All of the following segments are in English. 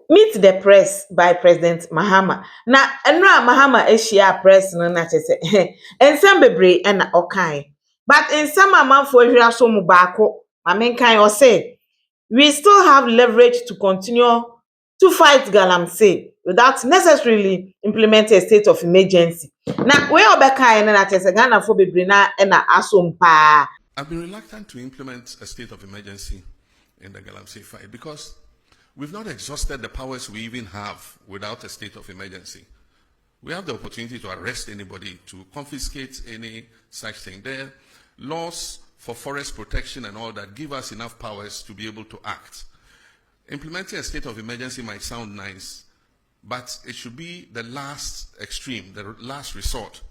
Meet the press by President Mahama. Na enra Mahama ehyia press no na kyese. Ensem bebre na okan. But ensem amanfo ahwira so mu baako, mamenkan o say, we still have leverage to continue to fight galamsey without necessarily implementing a state of emergency. Na we obekan na kyese Ghana fo bebre na asom pa. I've been reluctant to implement a state of emergency in the galamsey fight because we've not exhausted the powers we even have without a state of emergency. We have the opportunity to arrest anybody, to confiscate any such thing. There are laws for forest protection and all that give us enough powers to be able to act. Implementing a state of emergency might sound nice, but it should be the last extreme, the last resort.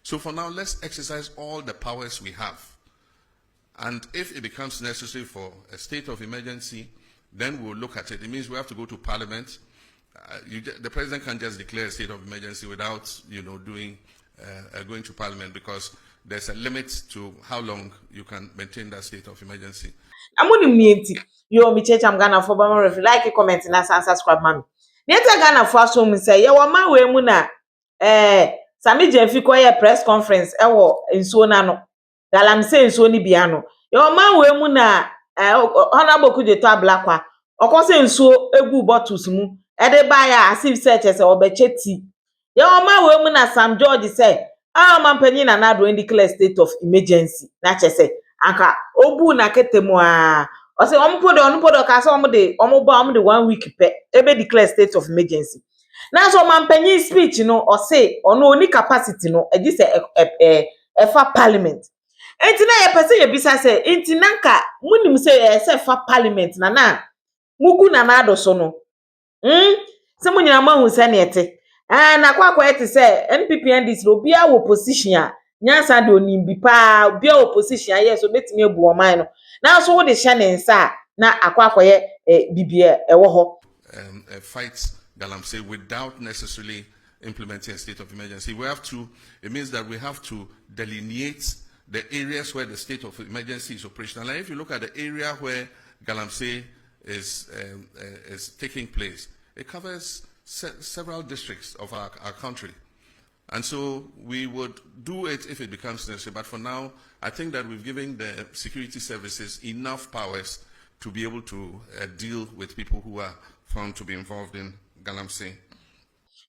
So for now, let's exercise all the powers we have. And if it becomes necessary for a state of emergency, then we'll look at it. It means we have to go to Parliament. The President can't just declare a state of emergency without, going to Parliament, because there's a limit to how long you can maintain that state of emergency. I'm going to meet you. Me church, I'm Ghana for Bama. Like, comment, and subscribe, mami. Neta Ghana for so me say, ya wama we mu na Sami Jemfi koye press conference ewo nsuo na no. Galamsey nsuo ni bia no. Ya wama we mu na honorable Kujeto Ablakwa. Okose nsuo egu bottles mu. Ede ba ya asif search se obeche ti. Ya wama we mu na Sam George say, mampanyi na na do declare state of emergency. Na chese anka obu na ketemu a o say ompodo ka say omde 1 week pe ebe declare state of emergency. Na so mampanyi speech no o say ono oni capacity no e say fa parliament. Enti na ye pese ye bisa say enti nanka munim say say fa parliament na mugu na ado so no. Se munyina mahu se na ete. Na kwa ete say NPP NDC obi a opposition a nyansa de onimbi pa obi a opposition yes so betimi ebu oman no. Na so wo de hye ne nsa na akwa ye bibie ewo ho. Fight galamsey without necessarily implementing a state of emergency. It means that we have to delineate the areas where the state of emergency is operational. And if you look at the area where galamsey is taking place, it covers several districts of our country. And so we would do it if it becomes necessary. But for now, I think that we've given the security services enough powers to be able to deal with people who are found to be involved in galamsey.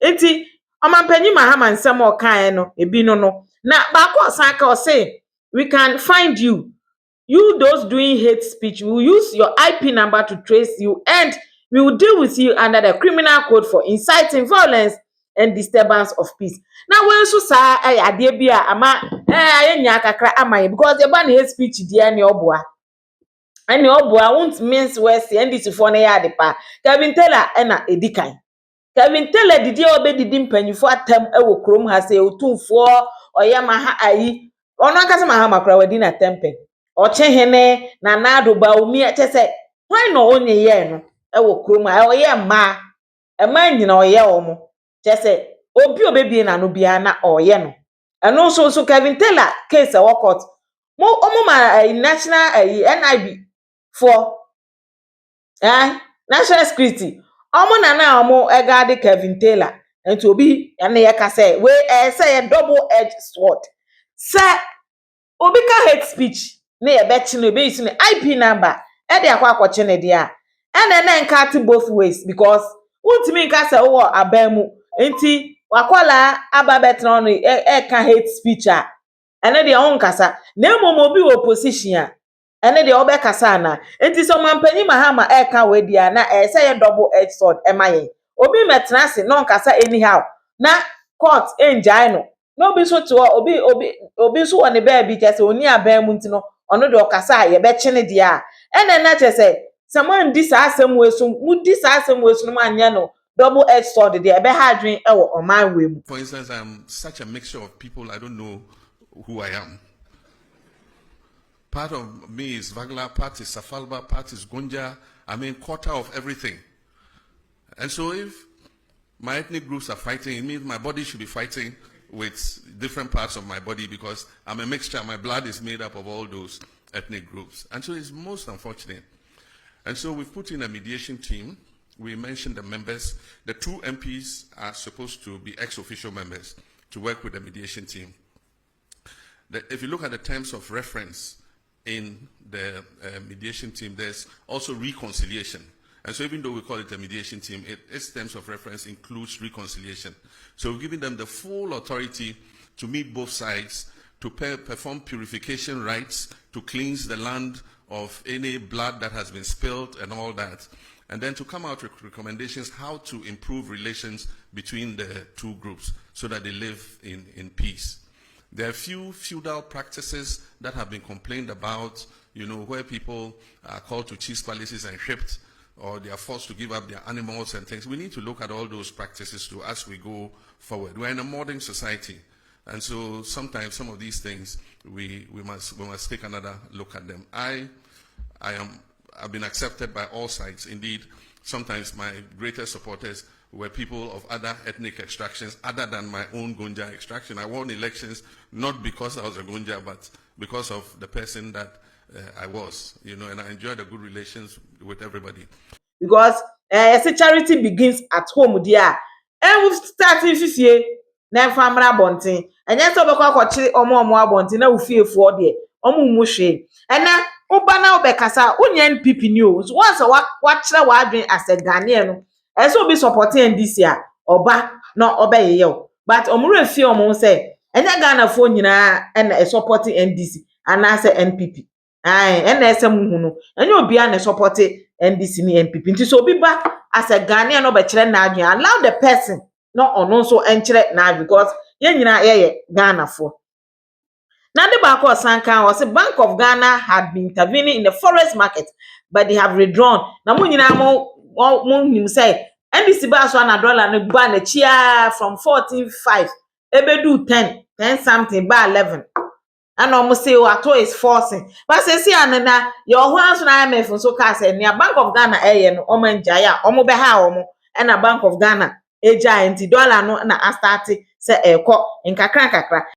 Enti omampanyi Mahama nsem okan no ebi no na baako osanka o say we can find you those doing hate speech. We will use your IP number to trace you, and we will deal with you under the criminal code for inciting violence and disturbance of peace. Now when so sa ade bia ama anya kakra ama because the ban hate speech dia ne oboa won't means west NDC for na ya de pa Kevin Taylor na edikan Kevin Taylor didi obedidi mpanyifo atam ewo krom ha se otumfo oyama ayi ono akase Mahama kra wadi na tempe ochehene na nado ba omi chese why no onye ye no ewo krom a oye ma nyina oye omo chese obi obebie na no bia na oye no eno so Kevin Taylor case e court mo ma national NIB for national security na omo egade Kevin Taylor enti obi na ye ka say we say double edged sword say obi ka hate speech na ye be chi no be isi IP number e dey akwakoche ne dey a na nka ti both ways because untimi nka say wo abamu enti wakwala ababetra no ka hate speech a ene dey on kasa na emomo obi opposition a ene dey obekasa na enti so mampanyi Mahama ka we dia na say double edged sword emaye obi metra se no nkasa anyhow na court enjai no be so to obi so on the baby just oni abamu nti no ono de okasa ye be chi ne dia ene na chese someone dis asem we so mu dis asem we so no anya no double edged sword de ebe ha adwen ewo oman we mu. For instance, I'm such a mixture of people, I don't know who I am. Part of me is Vagla, part is Safalba, part is Gonja. I mean, quarter of everything. And so if my ethnic groups are fighting, it means my body should be fighting with different parts of my body because I'm a mixture. My blood is made up of all those ethnic groups. And so it's most unfortunate. And so we've put in a mediation team we mentioned the members. The 2 MPs are supposed to be ex-official members to work with the mediation team. If you look at the terms of reference in the mediation team, there's also reconciliation. And so even though we call it a mediation team, its terms of reference includes reconciliation. So we're giving them the full authority to meet both sides, to perform purification rites, to cleanse the land of any blood that has been spilled and all that. And then to come out with recommendations how to improve relations between the 2 groups so that they live in peace. There are a few feudal practices that have been complained about, where people are called to chiefs' palaces and shipped, or they are forced to give up their animals and things. We need to look at all those practices too as we go forward. We're in a modern society, and so sometimes some of these things we must take another look at them. I've been accepted by all sides. Indeed, sometimes my greatest supporters were people of other ethnic extractions other than my own Gonja extraction. I won elections not because I was a Gonja, but because of the person that I was, and I enjoyed a good relations with everybody. Because charity begins at home, dear. And we've started this year. Na famra bonten. Enye so bekwa kwachi omo abonten na ufiefuo de. Omo muhwe. Ena uba na obekasa unya NPP ni o. So once wa kire wa adwen as a Ghanaian no. So be supporting this year. Oba no obeyeye o. But omure fie omo say enye Ghana fo nyina na supporting NDC and na say NPP. Ena esem hu no. Enye obi a na supporting NDC ni NPP. Nti so obi ba as a Ghanaian no be kire na adwen. Allow the person no ono so enkyere na because ye nyina ye Ghana for. Now the back of Sankan was a Bank of Ghana had been intervening in the forest market, but they have withdrawn. Now mo nyina mo nim say NDC ba so na dollar no ba na chia from 14.5 ebedu 10 something ba 11. And almost say what is forcing. But say see anana your hands na IMF so ka say near Bank of Ghana no omo njaya omo be ha omo and a Bank of Ghana eja enti dollar no na start say eko nkakra